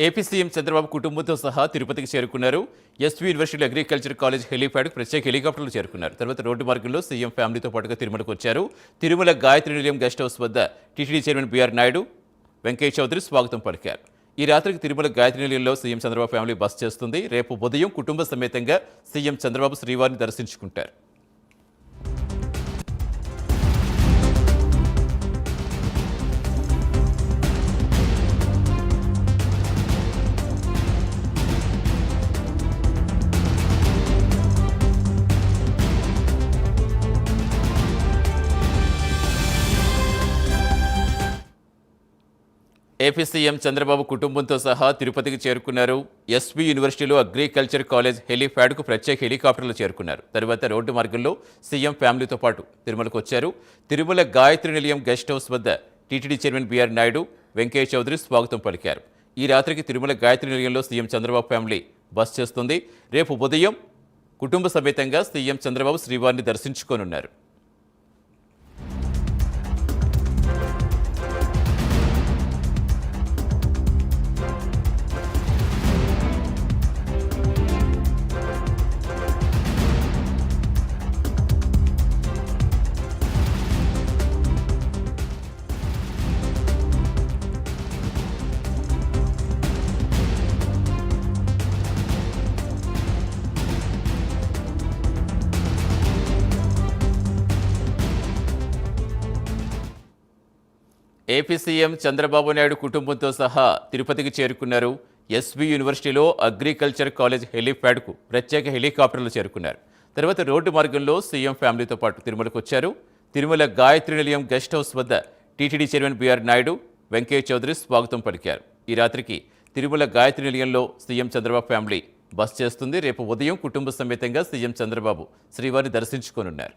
AP CM Chandrababu కుటుంబంతో సహా తిరుపతికి చేరుకున్నారు. ఎస్వీ యూనివర్సిటీ అగ్రికల్చర్ కాలేజ్ హెలీప్యాడ్కు ప్రత్యేక హెలికాప్టర్లు చేరుకున్నారు. తర్వాత రోడ్డు మార్గంలో సీఎం ఫ్యామిలీతో పాటుగా తిరుమలకు వచ్చారు. తిరుమల గాయత్రి నిలయం గెస్ట్ హౌస్ వద్ద TTD chairman BR Naidu, Venkaiah Chowdary స్వాగతం పలికారు. ఈ రాత్రికి తిరుమల గాయత్రి నిలయంలో సీఎం చంద్రబాబు ఫ్యామిలీ బస చేస్తుంది. రేపు ఉదయం కుటుంబ సమేతంగా సీఎం చంద్రబాబు శ్రీవారిని దర్శించుకుంటారు. ఏపీ సీఎం చంద్రబాబు కుటుంబంతో సహా తిరుపతికి చేరుకున్నారు. ఎస్వీ యూనివర్సిటీలో అగ్రికల్చర్ కాలేజ్ హెలీప్యాడ్కు ప్రత్యేక హెలికాప్టర్లు చేరుకున్నారు. తర్వాత రోడ్డు మార్గంలో సీఎం ఫ్యామిలీతో పాటు తిరుమలకు వచ్చారు. తిరుమల గాయత్రి నిలయం గెస్ట్ హౌస్ వద్ద TTD chairman BR Naidu, Venkaiah Chowdary స్వాగతం పలికారు. ఈ రాత్రికి తిరుమల గాయత్రి నిలయంలో సీఎం చంద్రబాబు ఫ్యామిలీ బస చేస్తుంది. రేపు ఉదయం కుటుంబ సమేతంగా సీఎం చంద్రబాబు శ్రీవారిని దర్శించుకోనున్నారు. ఏపీ సీఎం చంద్రబాబు నాయుడు కుటుంబంతో సహా తిరుపతికి చేరుకున్నారు. ఎస్వీ యూనివర్సిటీలో అగ్రికల్చర్ కాలేజ్ హెలీప్యాడ్కు ప్రత్యేక హెలికాప్టర్లు చేరుకున్నారు. తర్వాత రోడ్డు మార్గంలో సీఎం ఫ్యామిలీతో పాటు తిరుమలకు వచ్చారు. తిరుమల గాయత్రి నిలయం గెస్ట్ హౌస్ వద్ద TTD chairman BR Naidu, Venkaiah Chowdary స్వాగతం పలికారు. ఈ రాత్రికి తిరుమల గాయత్రి నిలయంలో సీఎం చంద్రబాబు ఫ్యామిలీ బస చేస్తుంది. రేపు ఉదయం కుటుంబ సమేతంగా సీఎం చంద్రబాబు శ్రీవారిని దర్శించుకోనున్నారు.